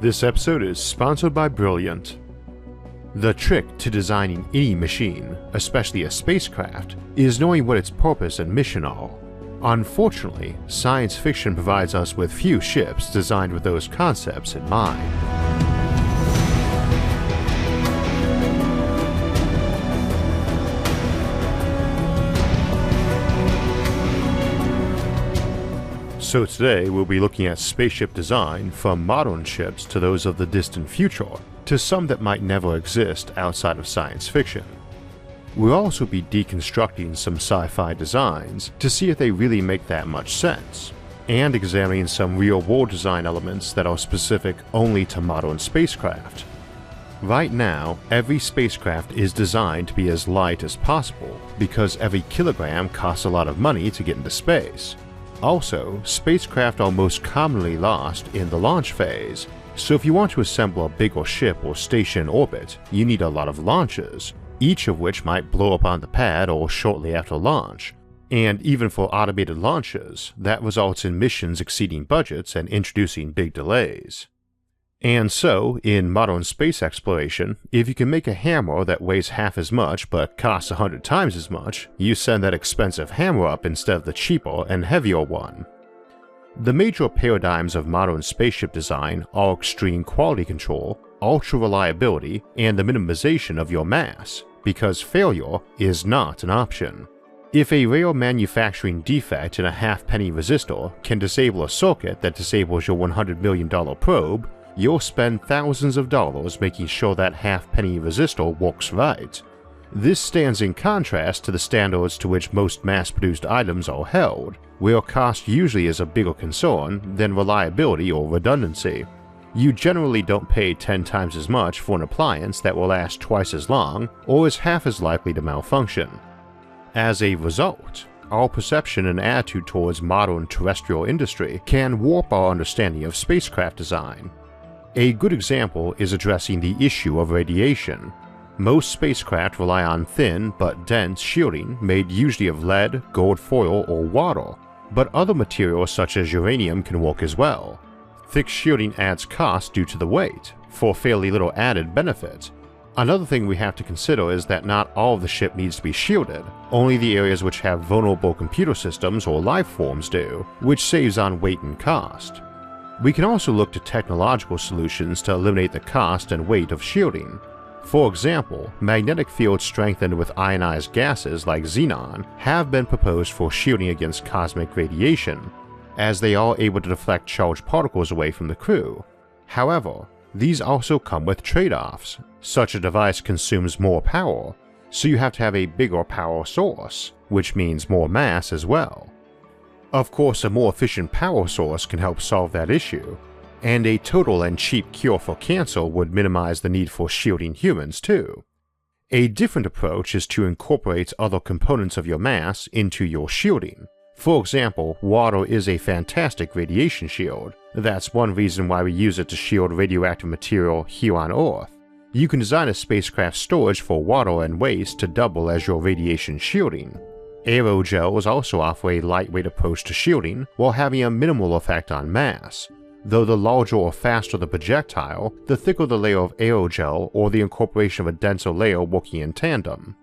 This episode is sponsored by Brilliant. The trick to designing any machine, especially a spacecraft, is knowing what its purpose and mission are. Unfortunately, science fiction provides us with few ships designed with those concepts in mind. So today we'll be looking at spaceship design from modern ships to those of the distant future, to some that might never exist outside of science fiction. We'll also be deconstructing some sci-fi designs to see if they really make that much sense, and examining some real-world design elements that are specific only to modern spacecraft. Right now, every spacecraft is designed to be as light as possible because every kilogram costs a lot of money to get into space. Also, spacecraft are most commonly lost in the launch phase, so if you want to assemble a bigger ship or station in orbit, you need a lot of launches, each of which might blow up on the pad or shortly after launch. And even for automated launches, that results in missions exceeding budgets and introducing big delays. And so, in modern space exploration, if you can make a hammer that weighs half as much but costs 100 times as much, you send that expensive hammer up instead of the cheaper and heavier one. The major paradigms of modern spaceship design are extreme quality control, ultra reliability, and the minimization of your mass, because failure is not an option. If a rare manufacturing defect in a half-penny resistor can disable a circuit that disables your $100 million probe, you'll spend thousands of dollars making sure that half-penny resistor works right. This stands in contrast to the standards to which most mass-produced items are held, where cost usually is a bigger concern than reliability or redundancy. You generally don't pay 10 times as much for an appliance that will last twice as long or is half as likely to malfunction. As a result, our perception and attitude towards modern terrestrial industry can warp our understanding of spacecraft design. A good example is addressing the issue of radiation. Most spacecraft rely on thin but dense shielding made usually of lead, gold foil, or water, but other materials such as uranium can work as well. Thick shielding adds cost due to the weight, for fairly little added benefit. Another thing we have to consider is that not all of the ship needs to be shielded, only the areas which have vulnerable computer systems or life forms do, which saves on weight and cost. We can also look to technological solutions to eliminate the cost and weight of shielding. For example, magnetic fields strengthened with ionized gases like xenon have been proposed for shielding against cosmic radiation, as they are able to deflect charged particles away from the crew. However, these also come with trade-offs. Such a device consumes more power, so you have to have a bigger power source, which means more mass as well. Of course, a more efficient power source can help solve that issue, and a total and cheap cure for cancer would minimize the need for shielding humans too. A different approach is to incorporate other components of your mass into your shielding. For example, water is a fantastic radiation shield. That's one reason why we use it to shield radioactive material here on Earth. You can design a spacecraft storage for water and waste to double as your radiation shielding. Aerogels also offer a lightweight approach to shielding while having a minimal effect on mass, though the larger or faster the projectile, the thicker the layer of aerogel or the incorporation of a denser layer working in tandem.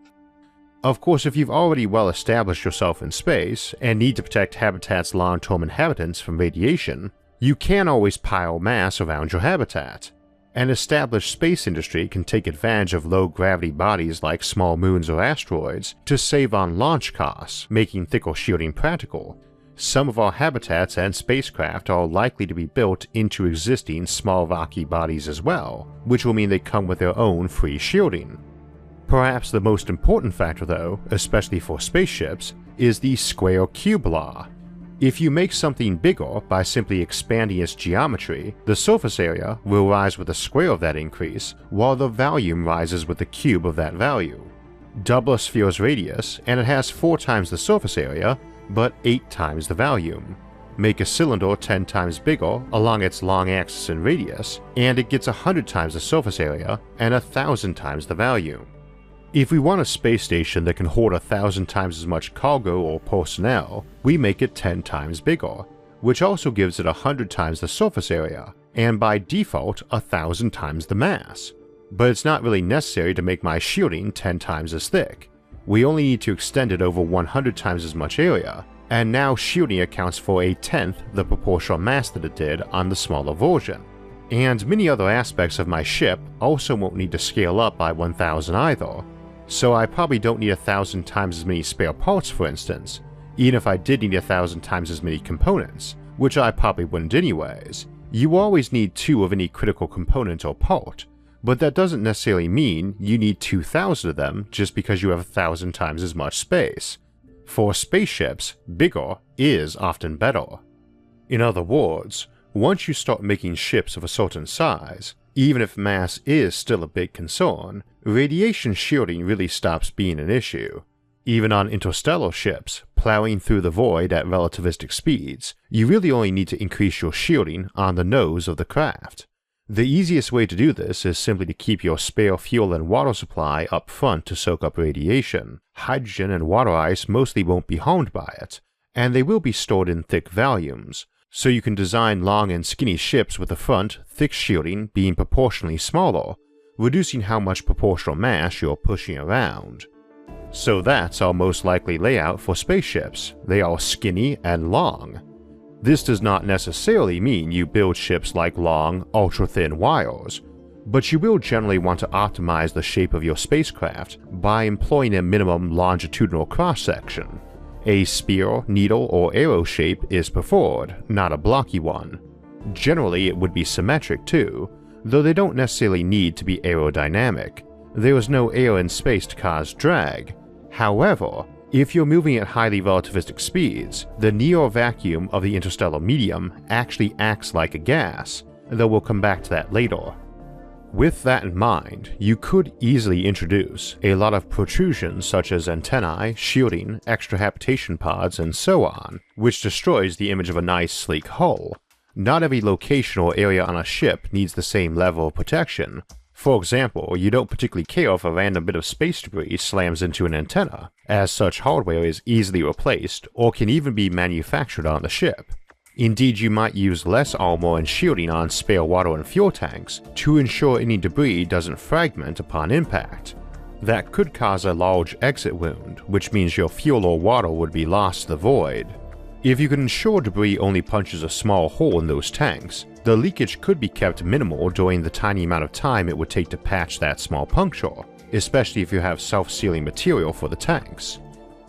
Of course, if you've already well established yourself in space and need to protect habitat's long-term inhabitants from radiation, you can always pile mass around your habitat. An established space industry can take advantage of low-gravity bodies like small moons or asteroids to save on launch costs, making thicker shielding practical. Some of our habitats and spacecraft are likely to be built into existing small rocky bodies as well, which will mean they come with their own free shielding. Perhaps the most important factor though, especially for spaceships, is the square-cube law. If you make something bigger by simply expanding its geometry, the surface area will rise with the square of that increase, while the volume rises with the cube of that value. Double a sphere's radius, and it has 4 times the surface area, but 8 times the volume. Make a cylinder 10 times bigger along its long axis and radius, and it gets 100 times the surface area and 1,000 times the volume. If we want a space station that can hold 1,000 times as much cargo or personnel, we make it 10 times bigger, which also gives it 100 times the surface area, and by default 1,000 times the mass. But it's not really necessary to make my shielding 10 times as thick. We only need to extend it over 100 times as much area, and now shielding accounts for 1/10 the proportional mass that it did on the smaller version. And many other aspects of my ship also won't need to scale up by 1,000 either, so I probably don't need 1,000 times as many spare parts, for instance, even if I did need 1,000 times as many components, which I probably wouldn't anyways. You always need 2 of any critical component or part, but that doesn't necessarily mean you need 2,000 of them just because you have 1,000 times as much space. For spaceships, bigger is often better. In other words, once you start making ships of a certain size, even if mass is still a big concern, radiation shielding really stops being an issue. Even on interstellar ships, plowing through the void at relativistic speeds, you really only need to increase your shielding on the nose of the craft. The easiest way to do this is simply to keep your spare fuel and water supply up front to soak up radiation. Hydrogen and water ice mostly won't be harmed by it, and they will be stored in thick volumes, so you can design long and skinny ships with the front, thick shielding being proportionally smaller, reducing how much proportional mass you're pushing around. So that's our most likely layout for spaceships. They are skinny and long. This does not necessarily mean you build ships like long, ultra-thin wires, but you will generally want to optimize the shape of your spacecraft by employing a minimum longitudinal cross-section. A spear, needle, or arrow shape is preferred, not a blocky one. Generally it would be symmetric too, though they don't necessarily need to be aerodynamic. There is no air in space to cause drag. However, if you're moving at highly relativistic speeds, the near vacuum of the interstellar medium actually acts like a gas, though we'll come back to that later. With that in mind, you could easily introduce a lot of protrusions such as antennae, shielding, extra habitation pods, and so on, which destroys the image of a nice sleek hull. Not every location or area on a ship needs the same level of protection. For example, you don't particularly care if a random bit of space debris slams into an antenna, as such hardware is easily replaced or can even be manufactured on the ship. Indeed, you might use less armor and shielding on spare water and fuel tanks to ensure any debris doesn't fragment upon impact. That could cause a large exit wound, which means your fuel or water would be lost to the void. If you can ensure debris only punches a small hole in those tanks, the leakage could be kept minimal during the tiny amount of time it would take to patch that small puncture, especially if you have self-sealing material for the tanks.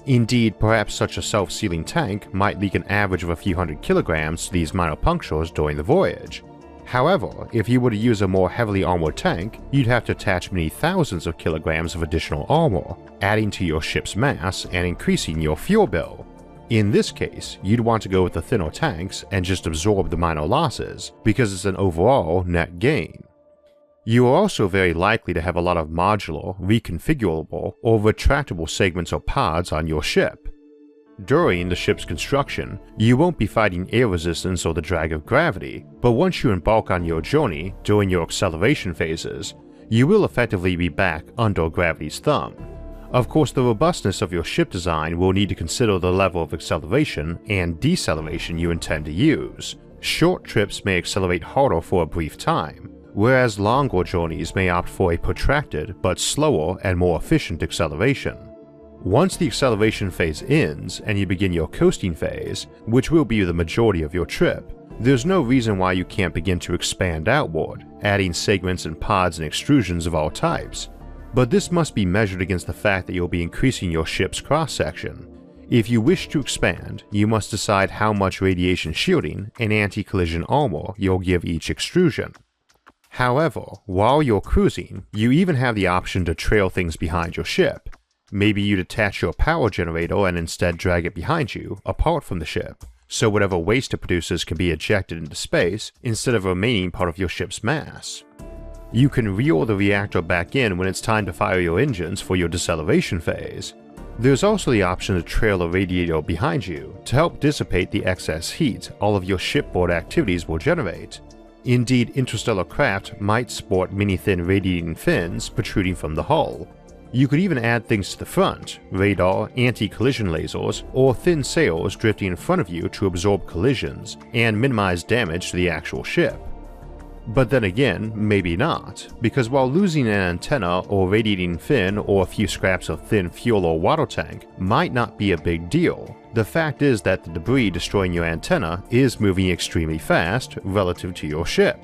Indeed, perhaps such a self-sealing tank might leak an average of a few hundred kilograms to these minor punctures during the voyage. However, if you were to use a more heavily armored tank, you'd have to attach many thousands of kilograms of additional armor, adding to your ship's mass and increasing your fuel bill. In this case, you'd want to go with the thinner tanks and just absorb the minor losses, because it's an overall net gain. You are also very likely to have a lot of modular, reconfigurable, or retractable segments or pods on your ship. During the ship's construction, you won't be fighting air resistance or the drag of gravity, but once you embark on your journey during your acceleration phases, you will effectively be back under gravity's thumb. Of course, the robustness of your ship design will need to consider the level of acceleration and deceleration you intend to use. Short trips may accelerate harder for a brief time, whereas longer journeys may opt for a protracted but slower and more efficient acceleration. Once the acceleration phase ends and you begin your coasting phase, which will be the majority of your trip, there's no reason why you can't begin to expand outward, adding segments and pods and extrusions of all types. But this must be measured against the fact that you'll be increasing your ship's cross-section. If you wish to expand, you must decide how much radiation shielding and anti-collision armor you'll give each extrusion. However, while you're cruising, you even have the option to trail things behind your ship. Maybe you detach your power generator and instead drag it behind you, apart from the ship, so whatever waste it produces can be ejected into space instead of remaining part of your ship's mass. You can reel the reactor back in when it's time to fire your engines for your deceleration phase. There's also the option to trail a radiator behind you to help dissipate the excess heat all of your shipboard activities will generate. Indeed, interstellar craft might sport many thin radiating fins protruding from the hull. You could even add things to the front, radar, anti-collision lasers, or thin sails drifting in front of you to absorb collisions and minimize damage to the actual ship. But then again, maybe not, because while losing an antenna or radiating fin or a few scraps of thin fuel or water tank might not be a big deal, the fact is that the debris destroying your antenna is moving extremely fast relative to your ship.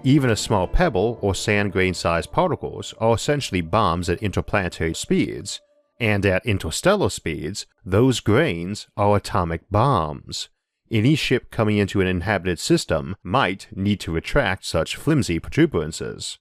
Even a small pebble or sand grain-sized particles are essentially bombs at interplanetary speeds, and at interstellar speeds, those grains are atomic bombs. Any ship coming into an inhabited system might need to retract such flimsy protuberances.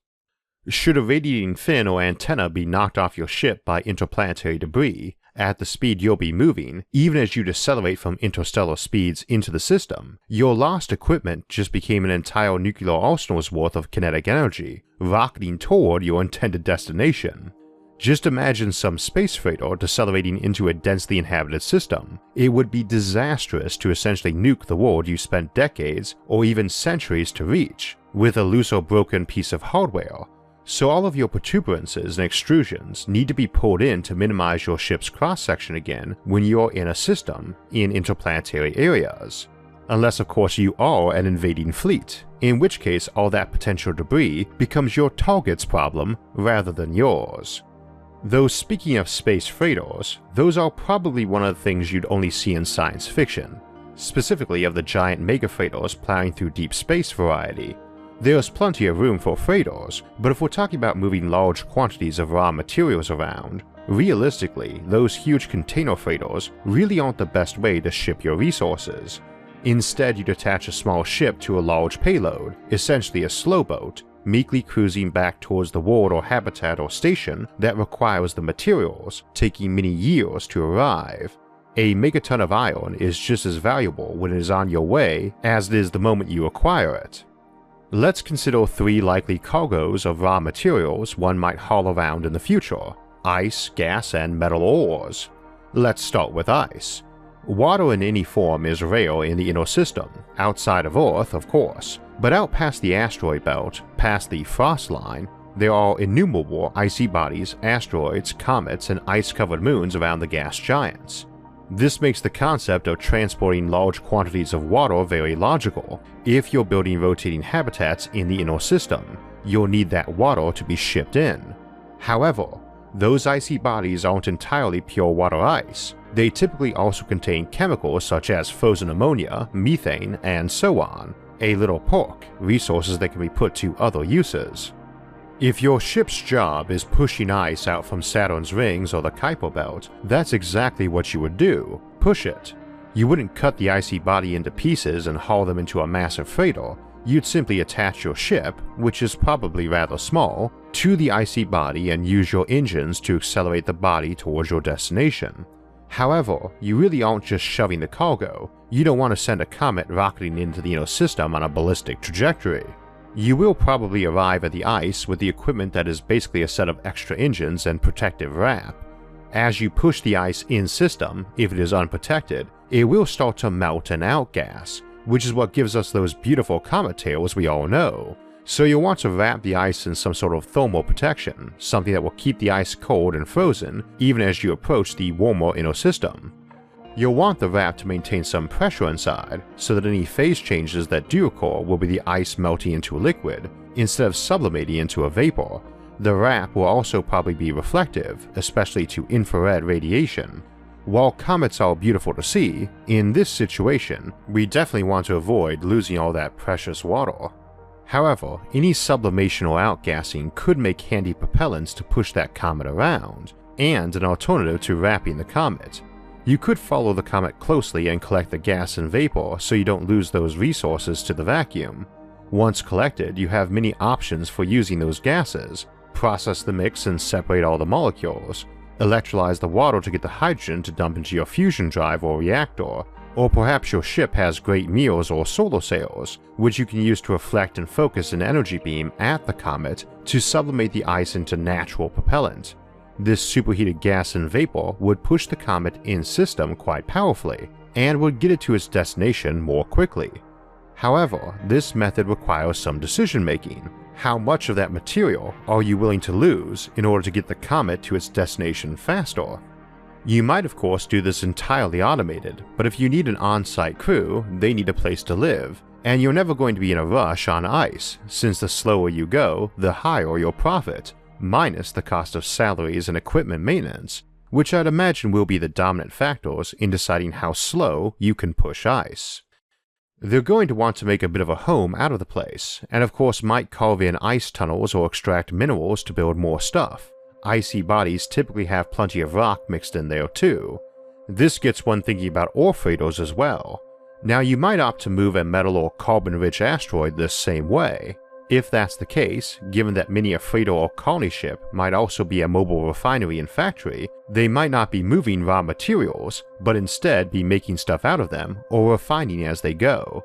Should a radiating fin or antenna be knocked off your ship by interplanetary debris, at the speed you'll be moving, even as you decelerate from interstellar speeds into the system, your lost equipment just became an entire nuclear arsenal's worth of kinetic energy, rocketing toward your intended destination. Just imagine some space freighter decelerating into a densely inhabited system. It would be disastrous to essentially nuke the world you spent decades or even centuries to reach, with a loose or broken piece of hardware. So all of your protuberances and extrusions need to be pulled in to minimize your ship's cross-section again when you're in a system in interplanetary areas. Unless of course you are an invading fleet, in which case all that potential debris becomes your target's problem rather than yours. Though speaking of space freighters, those are probably one of the things you'd only see in science fiction, specifically of the giant mega freighters plowing through deep space variety. There's plenty of room for freighters, but if we're talking about moving large quantities of raw materials around, realistically, those huge container freighters really aren't the best way to ship your resources. Instead, you'd attach a small ship to a large payload, essentially a slow boat, meekly cruising back towards the world or habitat or station that requires the materials, taking many years to arrive. A megaton of iron is just as valuable when it is on your way as it is the moment you acquire it. Let's consider 3 likely cargoes of raw materials one might haul around in the future: ice, gas, and metal ores. Let's start with ice. Water in any form is rare in the inner system, outside of Earth, of course, but out past the asteroid belt, past the frost line, there are innumerable icy bodies, asteroids, comets, and ice-covered moons around the gas giants. This makes the concept of transporting large quantities of water very logical. If you're building rotating habitats in the inner system, you'll need that water to be shipped in. However, those icy bodies aren't entirely pure water ice. They typically also contain chemicals such as frozen ammonia, methane, and so on. A little perk, resources that can be put to other uses. If your ship's job is pushing ice out from Saturn's rings or the Kuiper belt, that's exactly what you would do: push it. You wouldn't cut the icy body into pieces and haul them into a massive freighter. You'd simply attach your ship, which is probably rather small, to the icy body and use your engines to accelerate the body towards your destination. However, you really aren't just shoving the cargo. You don't want to send a comet rocketing into the inner system on a ballistic trajectory. You will probably arrive at the ice with the equipment that is basically a set of extra engines and protective wrap. As you push the ice in system, if it is unprotected, it will start to melt and outgas, which is what gives us those beautiful comet tails we all know. So you'll want to wrap the ice in some sort of thermal protection, something that will keep the ice cold and frozen even as you approach the warmer inner system. You'll want the wrap to maintain some pressure inside, so that any phase changes that do occur will be the ice melting into a liquid, instead of sublimating into a vapor. The wrap will also probably be reflective, especially to infrared radiation. While comets are beautiful to see, in this situation, we definitely want to avoid losing all that precious water. However, any sublimation or outgassing could make handy propellants to push that comet around, and an alternative to wrapping the comet. You could follow the comet closely and collect the gas and vapor so you don't lose those resources to the vacuum. Once collected, you have many options for using those gases: process the mix and separate all the molecules, electrolyze the water to get the hydrogen to dump into your fusion drive or reactor, or perhaps your ship has great mirrors or solar sails, which you can use to reflect and focus an energy beam at the comet to sublimate the ice into natural propellant. This superheated gas and vapor would push the comet in system quite powerfully, and would get it to its destination more quickly. However, this method requires some decision making. How much of that material are you willing to lose in order to get the comet to its destination faster? You might of course do this entirely automated, but if you need an on-site crew, they need a place to live, And you're never going to be in a rush on ice, since the slower you go, the higher your profit, minus the cost of salaries and equipment maintenance, which I'd imagine will be the dominant factors in deciding how slow you can push ice. They're going to want to make a bit of a home out of the place, and of course might carve in ice tunnels or extract minerals to build more stuff. Icy bodies typically have plenty of rock mixed in there too. This gets one thinking about ore freighters as well. Now you might opt to move a metal or carbon-rich asteroid this same way. If that's the case, given that many a freighter or colony ship might also be a mobile refinery and factory, they might not be moving raw materials, but instead be making stuff out of them or refining as they go.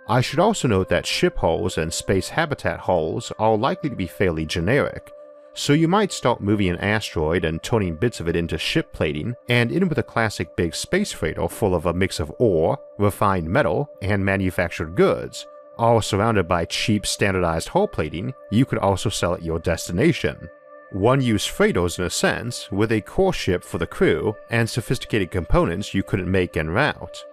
I should also note that ship hulls and space habitat hulls are likely to be fairly generic, so you might start moving an asteroid and turning bits of it into ship plating and end with a classic big space freighter full of a mix of ore, refined metal, and manufactured goods. All surrounded by cheap standardized hull plating you could also sell at your destination. One-use freighters in a sense, with a core ship for the crew and sophisticated components you couldn't make en route.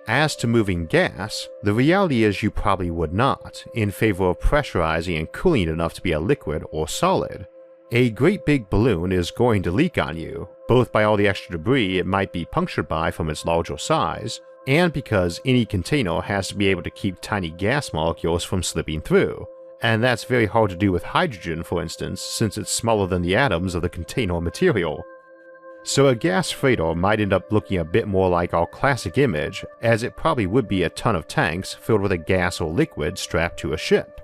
As to moving gas, the reality is you probably would not, in favor of pressurizing and cooling it enough to be a liquid or solid. A great big balloon is going to leak on you, both by all the extra debris it might be punctured by from its larger size, and because any container has to be able to keep tiny gas molecules from slipping through, and that's very hard to do with hydrogen for instance since it's smaller than the atoms of the container material. So a gas freighter might end up looking a bit more like our classic image, as it probably would be a ton of tanks filled with a gas or liquid strapped to a ship.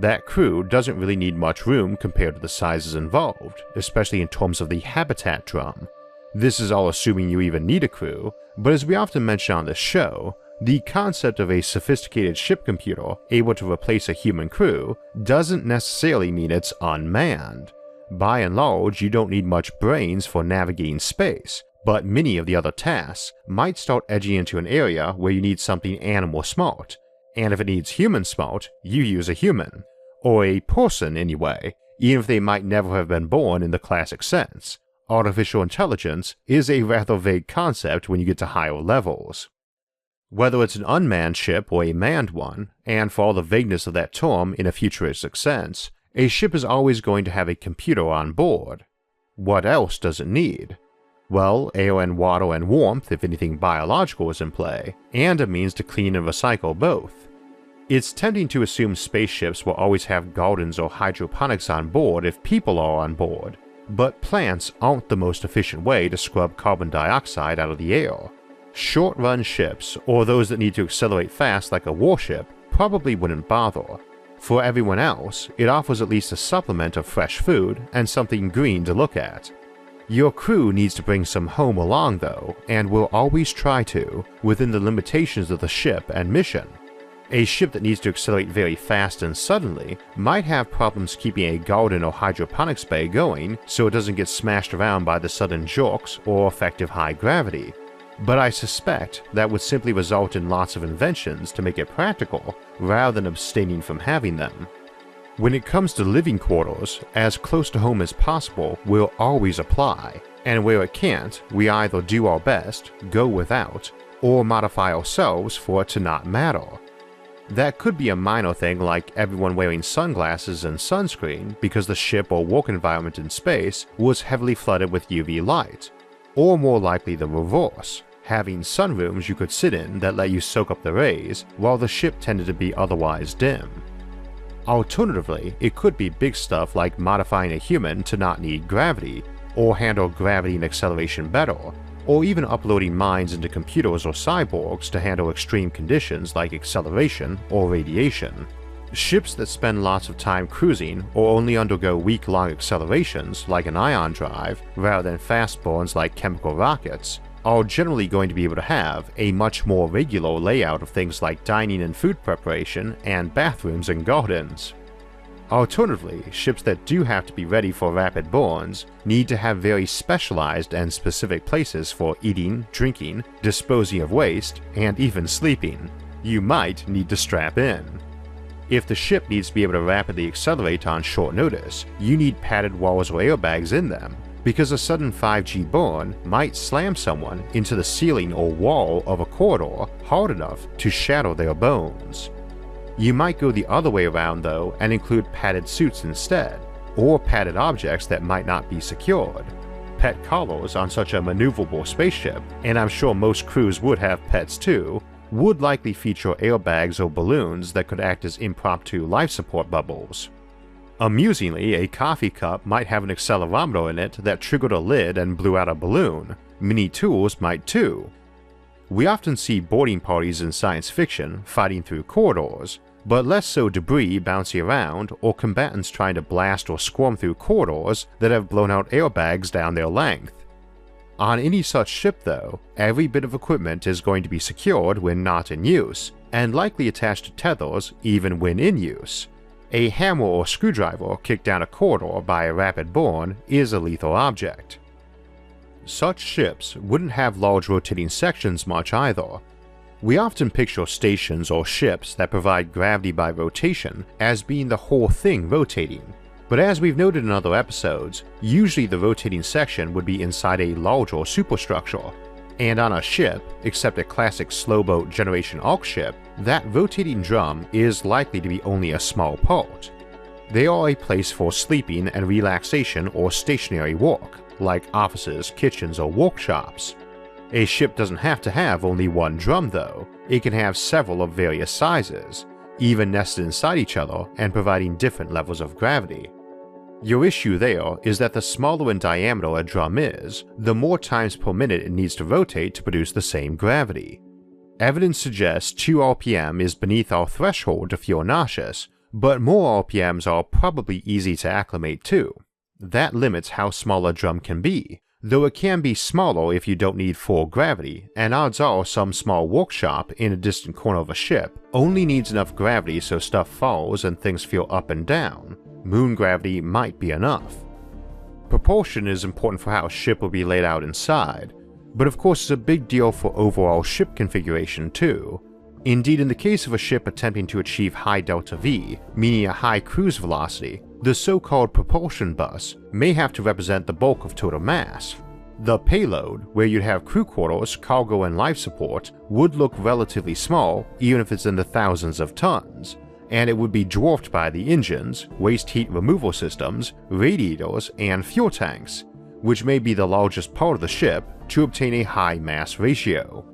That crew doesn't really need much room compared to the sizes involved, especially in terms of the habitat drum. This is all assuming you even need a crew, but as we often mention on this show, the concept of a sophisticated ship computer able to replace a human crew doesn't necessarily mean it's unmanned. By and large, you don't need much brains for navigating space, but many of the other tasks might start edging into an area where you need something animal smart, and if it needs human smart, you use a human. Or a person anyway, even if they might never have been born in the classic sense. Artificial intelligence is a rather vague concept when you get to higher levels. Whether it's an unmanned ship or a manned one, and for all the vagueness of that term in a futuristic sense, a ship is always going to have a computer on board. What else does it need? Well, air and water and warmth if anything biological is in play, and a means to clean and recycle both. It's tempting to assume spaceships will always have gardens or hydroponics on board if people are on board, but plants aren't the most efficient way to scrub carbon dioxide out of the air. Short-run ships, or those that need to accelerate fast like a warship, probably wouldn't bother. For everyone else, it offers at least a supplement of fresh food and something green to look at. Your crew needs to bring some home along though, and will always try to, within the limitations of the ship and mission. A ship that needs to accelerate very fast and suddenly might have problems keeping a garden or hydroponics bay going so it doesn't get smashed around by the sudden jerks or effective high gravity. But I suspect that would simply result in lots of inventions to make it practical rather than abstaining from having them. When it comes to living quarters, as close to home as possible will always apply, and where it can't, we either do our best, go without, or modify ourselves for it to not matter. That could be a minor thing like everyone wearing sunglasses and sunscreen because the ship or work environment in space was heavily flooded with UV light. Or more likely the reverse, having sunrooms you could sit in that let you soak up the rays while the ship tended to be otherwise dim. Alternatively, it could be big stuff like modifying a human to not need gravity, or handle gravity and acceleration better, or even uploading minds into computers or cyborgs to handle extreme conditions like acceleration or radiation. Ships that spend lots of time cruising or only undergo week-long accelerations like an ion drive rather than fast burns like chemical rockets are generally going to be able to have a much more regular layout of things like dining and food preparation and bathrooms and gardens. Alternatively, ships that do have to be ready for rapid burns need to have very specialized and specific places for eating, drinking, disposing of waste, and even sleeping. You might need to strap in. If the ship needs to be able to rapidly accelerate on short notice, you need padded walls or airbags in them, because a sudden 5G burn might slam someone into the ceiling or wall of a corridor hard enough to shatter their bones. You might go the other way around though and include padded suits instead, or padded objects that might not be secured. Pet collars on such a maneuverable spaceship, and I'm sure most crews would have pets too, would likely feature airbags or balloons that could act as impromptu life support bubbles. Amusingly, a coffee cup might have an accelerometer in it that triggered a lid and blew out a balloon. Mini tools might too. We often see boarding parties in science fiction fighting through corridors, but less so debris bouncing around or combatants trying to blast or squirm through corridors that have blown out airbags down their length. On any such ship though, every bit of equipment is going to be secured when not in use, and likely attached to tethers even when in use. A hammer or screwdriver kicked down a corridor by a rapid burn is a lethal object. Such ships wouldn't have large rotating sections much either. We often picture stations or ships that provide gravity by rotation as being the whole thing rotating, but as we've noted in other episodes, usually the rotating section would be inside a larger superstructure, and on a ship, except a classic slowboat generation arc ship, that rotating drum is likely to be only a small part. They are a place for sleeping and relaxation or stationary work, like offices, kitchens, or workshops. A ship doesn't have to have only one drum though, it can have several of various sizes, even nested inside each other and providing different levels of gravity. Your issue there is that the smaller in diameter a drum is, the more times per minute it needs to rotate to produce the same gravity. Evidence suggests 2 RPM is beneath our threshold to feel nauseous, but more RPMs are probably easy to acclimate to. That limits how small a drum can be, though it can be smaller if you don't need full gravity, and odds are some small workshop in a distant corner of a ship only needs enough gravity so stuff falls and things feel up and down. Moon gravity might be enough. Propulsion is important for how a ship will be laid out inside, but of course it's a big deal for overall ship configuration too. Indeed, in the case of a ship attempting to achieve high delta V, meaning a high cruise velocity, the so-called propulsion bus may have to represent the bulk of total mass. The payload, where you'd have crew quarters, cargo, and life support, would look relatively small even if it's in the thousands of tons, and it would be dwarfed by the engines, waste heat removal systems, radiators, and fuel tanks, which may be the largest part of the ship to obtain a high mass ratio.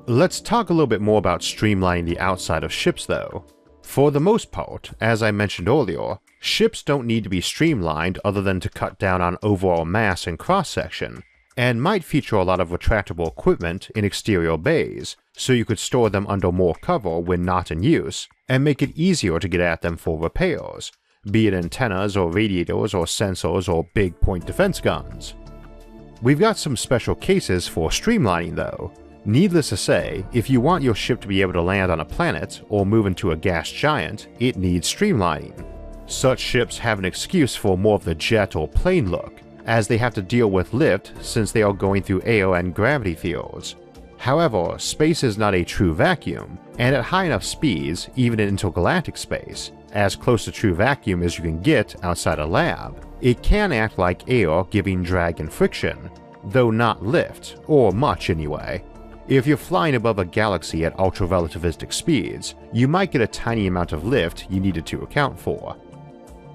Let's talk a little bit more about streamlining the outside of ships though. For the most part, as I mentioned earlier, ships don't need to be streamlined other than to cut down on overall mass and cross-section, and might feature a lot of retractable equipment in exterior bays, so you could store them under more cover when not in use, and make it easier to get at them for repairs, be it antennas or radiators or sensors or big point defense guns. We've got some special cases for streamlining though. Needless to say, if you want your ship to be able to land on a planet or move into a gas giant, it needs streamlining. Such ships have an excuse for more of the jet or plane look, as they have to deal with lift since they are going through air and gravity fields. However, space is not a true vacuum, and at high enough speeds, even in intergalactic space, as close to true vacuum as you can get outside a lab, it can act like air giving drag and friction, though not lift, or much anyway. If you're flying above a galaxy at ultra-relativistic speeds, you might get a tiny amount of lift you needed to account for.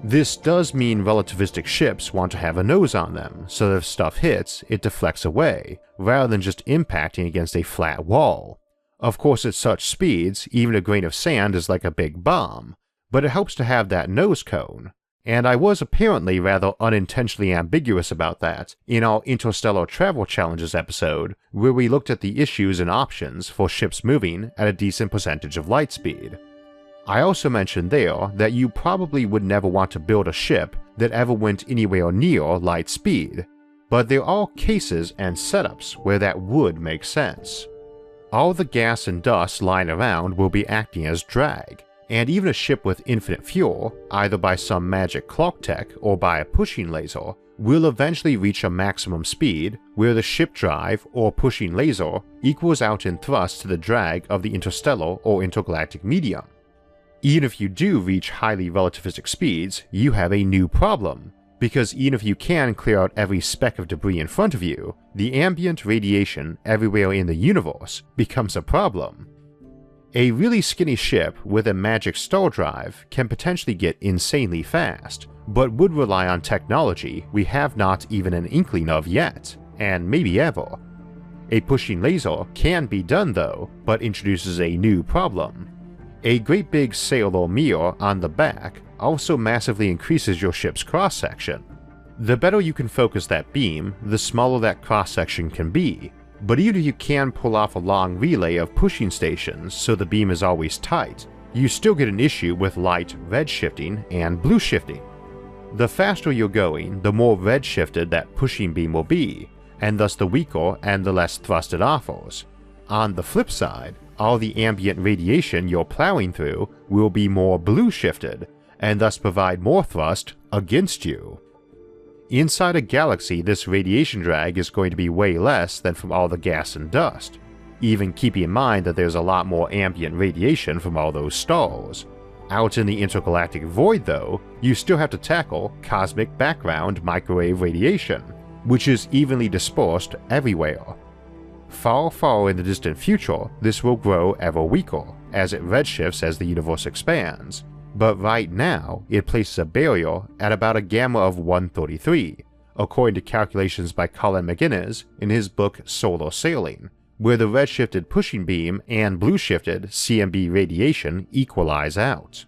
This does mean relativistic ships want to have a nose on them, so that if stuff hits, it deflects away, rather than just impacting against a flat wall. Of course, at such speeds, even a grain of sand is like a big bomb, but it helps to have that nose cone. And I was apparently rather unintentionally ambiguous about that in our Interstellar Travel Challenges episode, where we looked at the issues and options for ships moving at a decent percentage of light speed. I also mentioned there that you probably would never want to build a ship that ever went anywhere near light speed, but there are cases and setups where that would make sense. All the gas and dust lying around will be acting as drag, and even a ship with infinite fuel, either by some magic CLARKETECH or by a pushing laser, will eventually reach a maximum speed where the ship drive or pushing laser equals out in thrust to the drag of the interstellar or intergalactic medium. Even if you do reach highly relativistic speeds, you have a new problem, because even if you can clear out every speck of debris in front of you, the ambient radiation everywhere in the universe becomes a problem. A really skinny ship with a magic star drive can potentially get insanely fast, but would rely on technology we have not even an inkling of yet, and maybe ever. A pushing laser can be done though, but introduces a new problem. A great big sail or mirror on the back also massively increases your ship's cross-section. The better you can focus that beam, the smaller that cross-section can be, but even if you can pull off a long relay of pushing stations so the beam is always tight, you still get an issue with light red shifting and blue shifting. The faster you're going, the more red shifted that pushing beam will be, and thus the weaker and the less thrust it offers. On the flip side, all the ambient radiation you're plowing through will be more blue shifted, and thus provide more thrust against you. Inside a galaxy, this radiation drag is going to be way less than from all the gas and dust, even keeping in mind that there's a lot more ambient radiation from all those stars. Out in the intergalactic void though, you still have to tackle cosmic background microwave radiation, which is evenly dispersed everywhere. Far, far in the distant future, this will grow ever weaker as it redshifts as the universe expands, but right now it places a barrier at about a gamma of 133, according to calculations by Colin McGuinness in his book Solar Sailing, where the redshifted pushing beam and blue-shifted CMB radiation equalize out.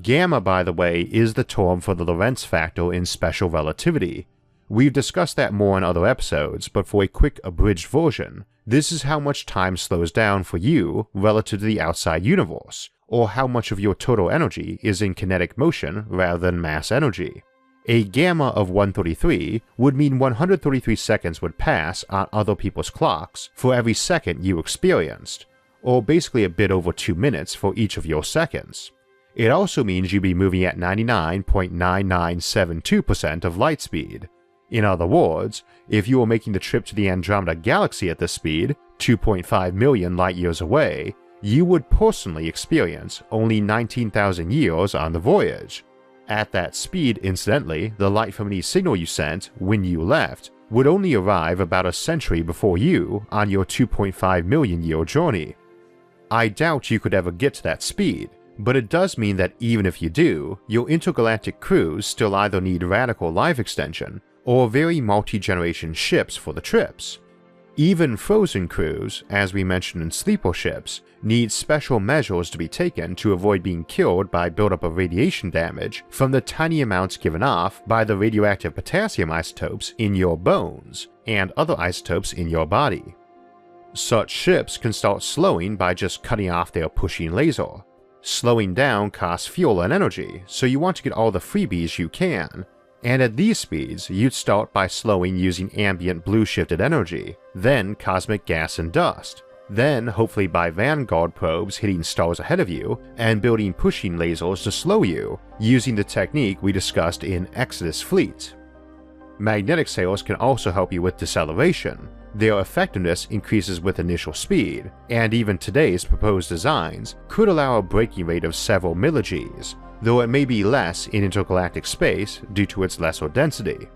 Gamma, by the way, is the term for the Lorentz factor in special relativity. We've discussed that more in other episodes, but for a quick abridged version, this is how much time slows down for you relative to the outside universe, or how much of your total energy is in kinetic motion rather than mass energy. A gamma of 133 would mean 133 seconds would pass on other people's clocks for every second you experienced, or basically a bit over 2 minutes for each of your seconds. It also means you'd be moving at 99.9972% of light speed. In other words, if you were making the trip to the Andromeda Galaxy at this speed, 2.5 million light years away, you would personally experience only 19,000 years on the voyage. At that speed, incidentally, the light from any signal you sent when you left would only arrive about a century before you on your 2.5 million year journey. I doubt you could ever get to that speed, but it does mean that even if you do, your intergalactic crews still either need radical life extension or very multi-generation ships for the trips. Even frozen crews, as we mentioned in sleeper ships, need special measures to be taken to avoid being killed by buildup of radiation damage from the tiny amounts given off by the radioactive potassium isotopes in your bones and other isotopes in your body. Such ships can start slowing by just cutting off their pushing laser. Slowing down costs fuel and energy, so you want to get all the freebies you can. And at these speeds, you'd start by slowing using ambient blue-shifted energy, then cosmic gas and dust, then hopefully by Vanguard probes hitting stars ahead of you and building pushing lasers to slow you, using the technique we discussed in Exodus Fleet. Magnetic sails can also help you with deceleration. Their effectiveness increases with initial speed, and even today's proposed designs could allow a braking rate of several millig's, though it may be less in intergalactic space due to its lesser density.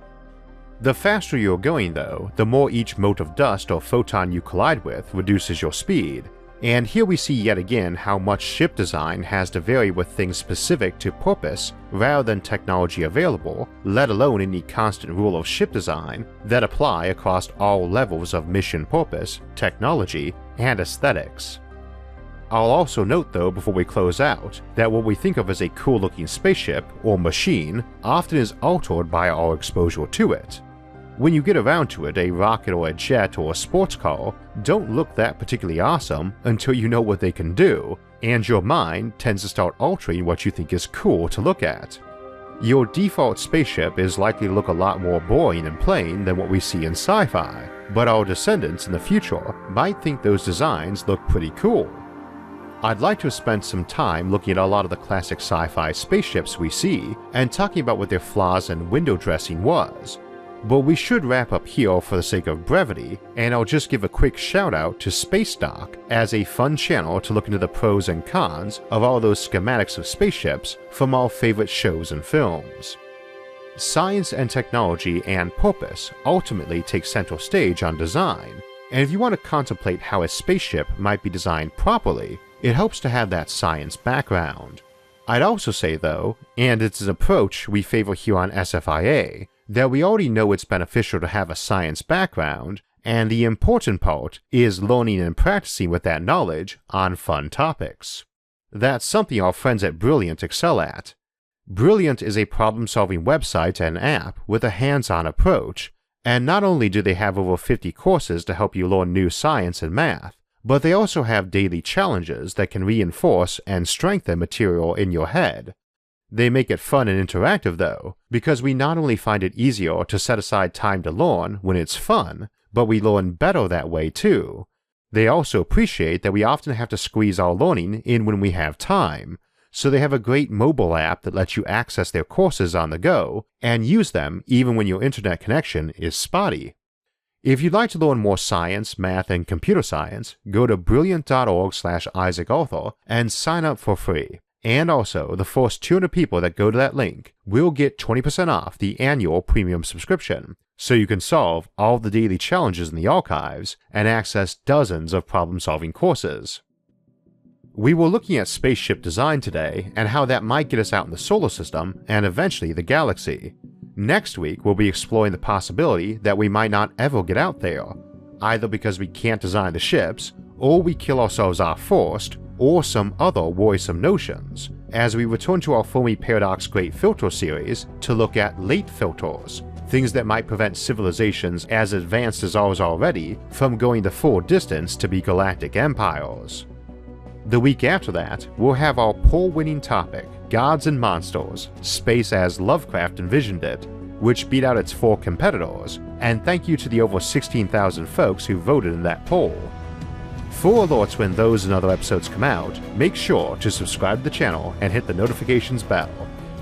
The faster you're going though, the more each mote of dust or photon you collide with reduces your speed, and here we see yet again how much ship design has to vary with things specific to purpose rather than technology available, let alone any constant rule of ship design that apply across all levels of mission purpose, technology, and aesthetics. I'll also note though before we close out that what we think of as a cool looking spaceship or machine often is altered by our exposure to it. When you get around to it, a rocket or a jet or a sports car don't look that particularly awesome until you know what they can do, and your mind tends to start altering what you think is cool to look at. Your default spaceship is likely to look a lot more boring and plain than what we see in sci-fi, but our descendants in the future might think those designs look pretty cool. I'd like to have spent some time looking at a lot of the classic sci-fi spaceships we see and talking about what their flaws and window dressing was, but we should wrap up here for the sake of brevity, and I'll just give a quick shout out to Space Doc as a fun channel to look into the pros and cons of all those schematics of spaceships from our favorite shows and films. Science and technology and purpose ultimately take central stage on design, and if you want to contemplate how a spaceship might be designed properly, It helps to have that science background. I'd also say though, and it's an approach we favor here on SFIA, that we already know it's beneficial to have a science background, and the important part is learning and practicing with that knowledge on fun topics. That's something our friends at Brilliant excel at. Brilliant is a problem-solving website and app with a hands-on approach, and not only do they have over 50 courses to help you learn new science and math, but they also have daily challenges that can reinforce and strengthen material in your head. They make it fun and interactive though, because we not only find it easier to set aside time to learn when it's fun, but we learn better that way too. They also appreciate that we often have to squeeze our learning in when we have time, so they have a great mobile app that lets you access their courses on the go and use them even when your internet connection is spotty. If you'd like to learn more science, math, and computer science, go to brilliant.org/IsaacArthur and sign up for free. And also, the first 200 people that go to that link will get 20% off the annual premium subscription, so you can solve all the daily challenges in the archives and access dozens of problem-solving courses. We were looking at spaceship design today and how that might get us out in the solar system and eventually the galaxy. Next week, we'll be exploring the possibility that we might not ever get out there, either because we can't design the ships, or we kill ourselves off first, or some other worrisome notions, as we return to our Fermi Paradox Great Filter series to look at late filters, things that might prevent civilizations as advanced as ours already from going the full distance to be galactic empires. The week after that, we'll have our poll-winning topic, Gods and Monsters, Space as Lovecraft Envisioned It, which beat out its 4 competitors, and thank you to the over 16,000 folks who voted in that poll. For alerts when those and other episodes come out, make sure to subscribe to the channel and hit the notifications bell.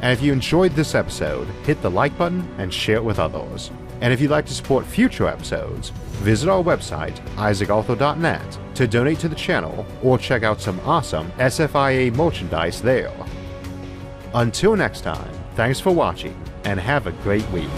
And if you enjoyed this episode, hit the like button and share it with others. And if you'd like to support future episodes, visit our website, isaacarthur.net, to donate to the channel or check out some awesome SFIA merchandise there. Until next time, thanks for watching and have a great week.